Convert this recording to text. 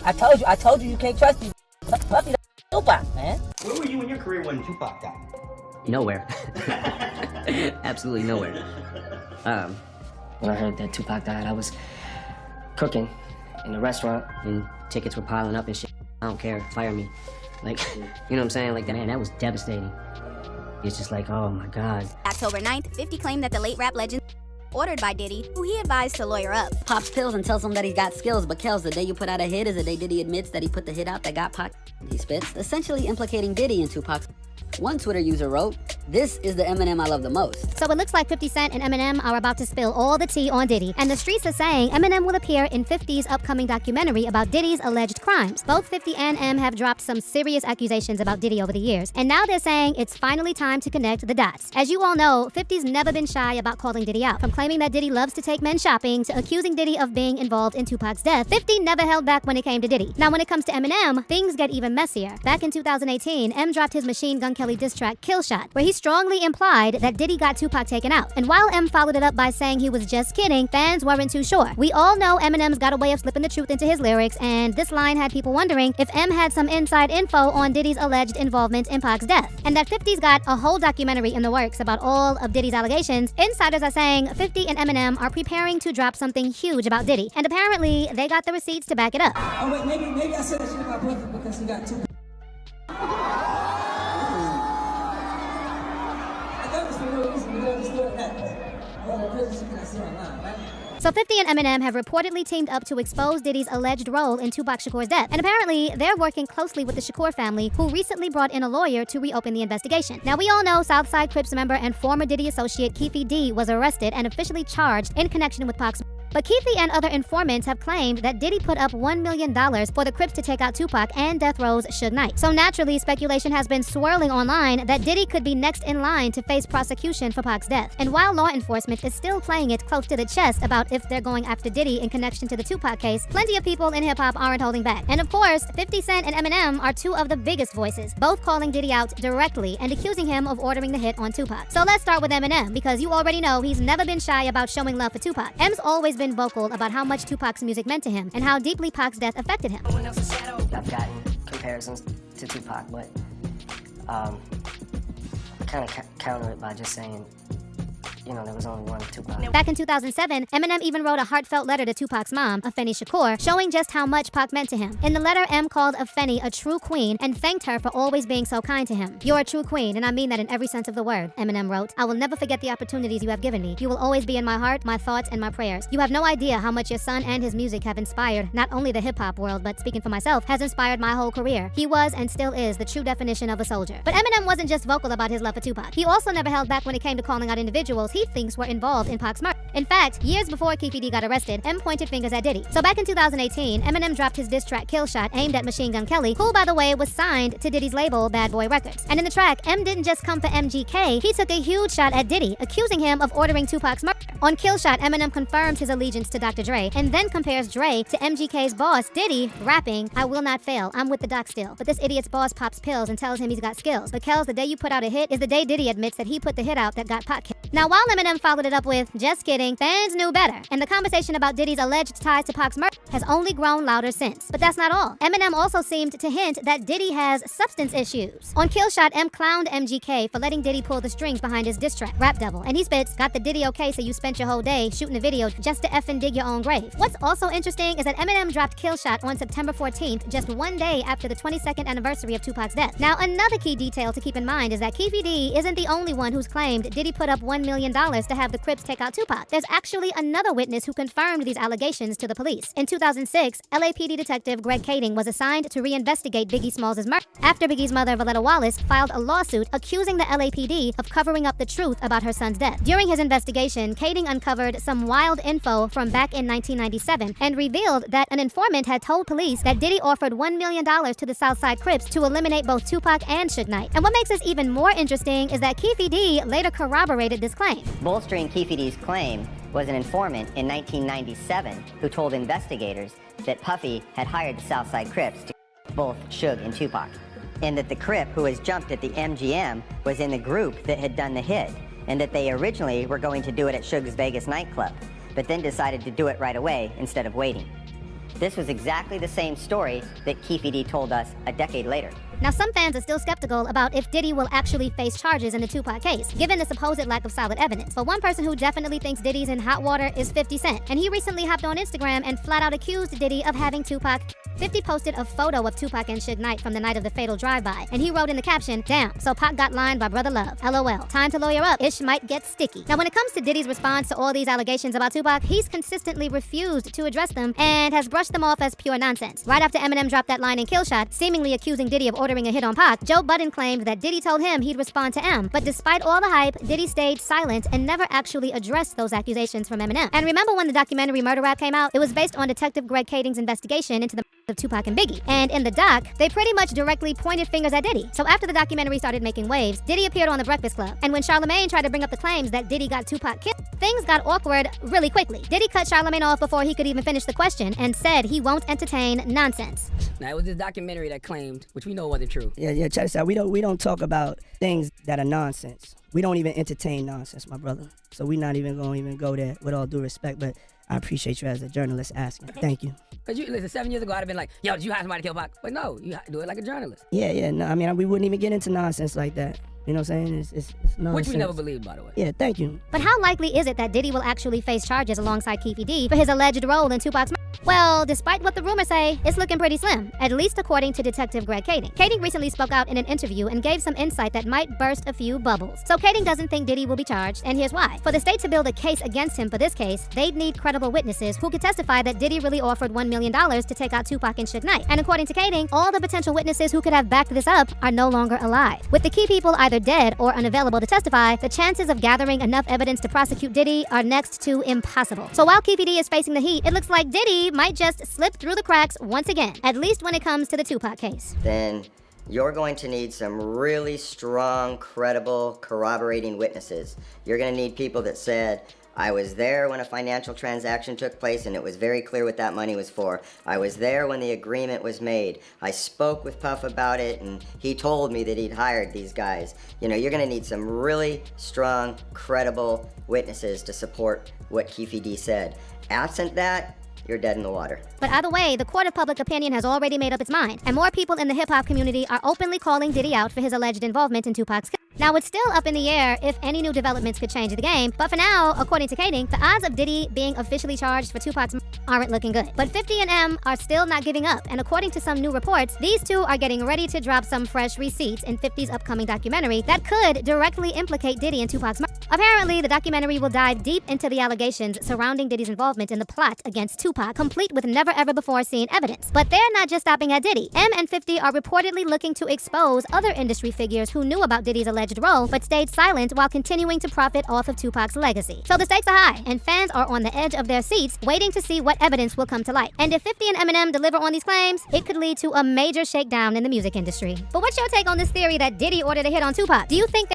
I told you can't trust these. Puffy Tupac, man. Where were you in your career when Tupac died? Nowhere. Absolutely nowhere. When I heard that Tupac died, I was cooking in the restaurant. And tickets were piling up and shit. I don't care, fire me. Like, you know what I'm saying? Like, man, that was devastating. It's just like, oh my God. October 9th, 50 claimed that the late rap legend ordered by Diddy, who he advised to lawyer up. Pops pills and tells him that he's got skills, but Kels, the day you put out a hit is the day Diddy admits that he put the hit out that got Pac. He spits, essentially implicating Diddy in Tupac's. One Twitter user wrote, "This is the Eminem I love the most." So it looks like 50 Cent and Eminem are about to spill all the tea on Diddy. And the streets are saying Eminem will appear in 50's upcoming documentary about Diddy's alleged crimes. Both 50 and M have dropped some serious accusations about Diddy over the years. And now they're saying it's finally time to connect the dots. As you all know, 50's never been shy about calling Diddy out. From claiming that Diddy loves to take men shopping to accusing Diddy of being involved in Tupac's death, 50 never held back when it came to Diddy. Now when it comes to Eminem, things get even messier. Back in 2018, M dropped his Machine Gun Kelly diss track Kill Shot, where he strongly implied that Diddy got Tupac taken out. And while M followed it up by saying he was just kidding, fans weren't too sure. We all know Eminem's got a way of slipping the truth into his lyrics, and this line had people wondering if M had some inside info on Diddy's alleged involvement in Pac's death. And that 50's got a whole documentary in the works about all of Diddy's allegations. Insiders are saying 50 and Eminem are preparing to drop something huge about Diddy, and apparently they got the receipts to back it up. Oh wait, maybe I said that shit about Puffy because he got Tupac. So 50 and Eminem have reportedly teamed up to expose Diddy's alleged role in Tupac Shakur's death. And apparently, they're working closely with the Shakur family, who recently brought in a lawyer to reopen the investigation. Now, we all know Southside Crips member and former Diddy associate Keefe D was arrested and officially charged in connection with Pac's. But Keefe and other informants have claimed that Diddy put up $1 million for the Crips to take out Tupac and Death Row's Suge Knight. So naturally, speculation has been swirling online that Diddy could be next in line to face prosecution for Pac's death. And while law enforcement is still playing it close to the chest about if they're going after Diddy in connection to the Tupac case, plenty of people in hip-hop aren't holding back. And of course, 50 Cent and Eminem are two of the biggest voices, both calling Diddy out directly and accusing him of ordering the hit on Tupac. So let's start with Eminem, because you already know he's never been shy about showing love for Tupac. M's always been vocal about how much Tupac's music meant to him and how deeply Pac's death affected him. I've gotten comparisons to Tupac, but I kind of counter it by just saying, you know, there was only one Tupac. Back in 2007, Eminem even wrote a heartfelt letter to Tupac's mom, Afeni Shakur, showing just how much Pac meant to him. In the letter, M called Afeni a true queen and thanked her for always being so kind to him. "You're a true queen, and I mean that in every sense of the word," Eminem wrote. "I will never forget the opportunities you have given me. You will always be in my heart, my thoughts, and my prayers. You have no idea how much your son and his music have inspired not only the hip-hop world, but speaking for myself, has inspired my whole career. He was and still is the true definition of a soldier." But Eminem wasn't just vocal about his love for Tupac. He also never held back when it came to calling out individuals he thinks were involved in Pac's murder. In fact, years before Keefe D got arrested, M pointed fingers at Diddy. So back in 2018, Eminem dropped his diss track Kill Shot aimed at Machine Gun Kelly, who, by the way, was signed to Diddy's label Bad Boy Records. And in the track, M didn't just come for MGK, he took a huge shot at Diddy, accusing him of ordering Tupac's murder. On Kill Shot, Eminem confirmed his allegiance to Dr. Dre, and then compares Dre to MGK's boss, Diddy, rapping, "I will not fail, I'm with the doc still. But this idiot's boss pops pills and tells him he's got skills. But Kells, the day you put out a hit is the day Diddy admits that he put the hit out that got Pac killed." Now, while Eminem followed it up with, "Just kidding," fans knew better, and the conversation about Diddy's alleged ties to Pac's murder has only grown louder since. But that's not all. Eminem also seemed to hint that Diddy has substance issues. On Kill Shot, M clowned MGK for letting Diddy pull the strings behind his diss track, Rap Devil, and he spits, "Got the Diddy okay, so you spent your whole day shooting a video just to effing dig your own grave." What's also interesting is that Eminem dropped Kill Shot on September 14th, just one day after the 22nd anniversary of Tupac's death. Now, another key detail to keep in mind is that Keefe D isn't the only one who's claimed Diddy put up $1 million to have the Crips take out Tupac. There's actually another witness who confirmed these allegations to the police. In 2006, LAPD detective Greg Kading was assigned to reinvestigate Biggie Smalls' murder after Biggie's mother, Valletta Wallace, filed a lawsuit accusing the LAPD of covering up the truth about her son's death. During his investigation, Kading uncovered some wild info from back in 1997 and revealed that an informant had told police that Diddy offered $1 million to the Southside Crips to eliminate both Tupac and Suge Knight. And what makes this even more interesting is that Keefe D later corroborated this claim. Bolstering Keefe D's claim was an informant in 1997 who told investigators that Puffy had hired the Southside Crips to both Suge and Tupac, and that the Crip who was jumped at the MGM was in the group that had done the hit, and that they originally were going to do it at Suge's Vegas nightclub, but then decided to do it right away instead of waiting. This was exactly the same story that Keefe D told us a decade later. Now, some fans are still skeptical about if Diddy will actually face charges in the Tupac case, given the supposed lack of solid evidence. But one person who definitely thinks Diddy's in hot water is 50 Cent, and he recently hopped on Instagram and flat out accused Diddy of having Tupac. 50 posted a photo of Tupac and Suge Knight from the night of the fatal drive-by, and he wrote in the caption, "Damn, so Pac got lined by Brother Love. LOL. Time to lawyer up. Ish might get sticky." Now, when it comes to Diddy's response to all these allegations about Tupac, he's consistently refused to address them and has brushed them off as pure nonsense. Right after Eminem dropped that line in Killshot, seemingly accusing Diddy of ordering a hit on Pac, Joe Budden claimed that Diddy told him he'd respond to M. But despite all the hype, Diddy stayed silent and never actually addressed those accusations from Eminem. And remember when the documentary Murder Rap came out? It was based on Detective Greg Kading's investigation into the of Tupac and Biggie. And in the doc, they pretty much directly pointed fingers at Diddy. So after the documentary started making waves, Diddy appeared on The Breakfast Club. And when Charlamagne tried to bring up the claims that Diddy got Tupac killed, things got awkward really quickly. Diddy cut Charlamagne off before he could even finish the question and said he won't entertain nonsense. Now, it was this documentary that claimed, which we know wasn't true. Yeah, check this out. We don't talk about things that are nonsense. We don't even entertain nonsense, my brother. So we're not even going to go there, with all due respect. But I appreciate you as a journalist asking. Thank you. Because listen, 7 years ago, I'd have been like, yo, did you hire somebody to kill Pac? But no, you do it like a journalist. Yeah, no, I mean, we wouldn't even get into nonsense like that. You know what I'm saying? It's nonsense. Which we never believed, by the way. Yeah, thank you. But how likely is it that Diddy will actually face charges alongside Keefe D for his alleged role in Tupac's murder? Well, despite what the rumors say, it's looking pretty slim, at least according to Detective Greg Kading. Kading recently spoke out in an interview and gave some insight that might burst a few bubbles. So Kading doesn't think Diddy will be charged, and here's why. For the state to build a case against him for this case, they'd need credible witnesses who could testify that Diddy really offered $1 million to take out Tupac and Suge Knight. And according to Kading, all the potential witnesses who could have backed this up are no longer alive. With the key people either dead or unavailable to testify, the chances of gathering enough evidence to prosecute Diddy are next to impossible. So while Keefe D is facing the heat, it looks like Diddy might just slip through the cracks once again, at least when it comes to the Tupac case. Then you're going to need some really strong, credible, corroborating witnesses. You're going to need people that said, I was there when a financial transaction took place and it was very clear what that money was for. I was there when the agreement was made. I spoke with Puff about it and he told me that he'd hired these guys. You know, you're going to need some really strong, credible witnesses to support what Keefe D said. Absent that, you're dead in the water. But either way, the court of public opinion has already made up its mind, and more people in the hip-hop community are openly calling Diddy out for his alleged involvement in Tupac's kill. Now, it's still up in the air if any new developments could change the game, but for now, according to Kading, the odds of Diddy being officially charged for Tupac's aren't looking good. But 50 and M are still not giving up, and according to some new reports, these two are getting ready to drop some fresh receipts in 50's upcoming documentary that could directly implicate Diddy in Tupac's murder. Apparently, the documentary will dive deep into the allegations surrounding Diddy's involvement in the plot against Tupac, complete with never-ever-before-seen evidence. But they're not just stopping at Diddy. M and 50 are reportedly looking to expose other industry figures who knew about Diddy's alleged role but stayed silent while continuing to profit off of Tupac's legacy. So the stakes are high, and fans are on the edge of their seats waiting to see what evidence will come to light. And if 50 and Eminem deliver on these claims, it could lead to a major shakedown in the music industry. But what's your take on this theory that Diddy ordered a hit on Tupac? Do you think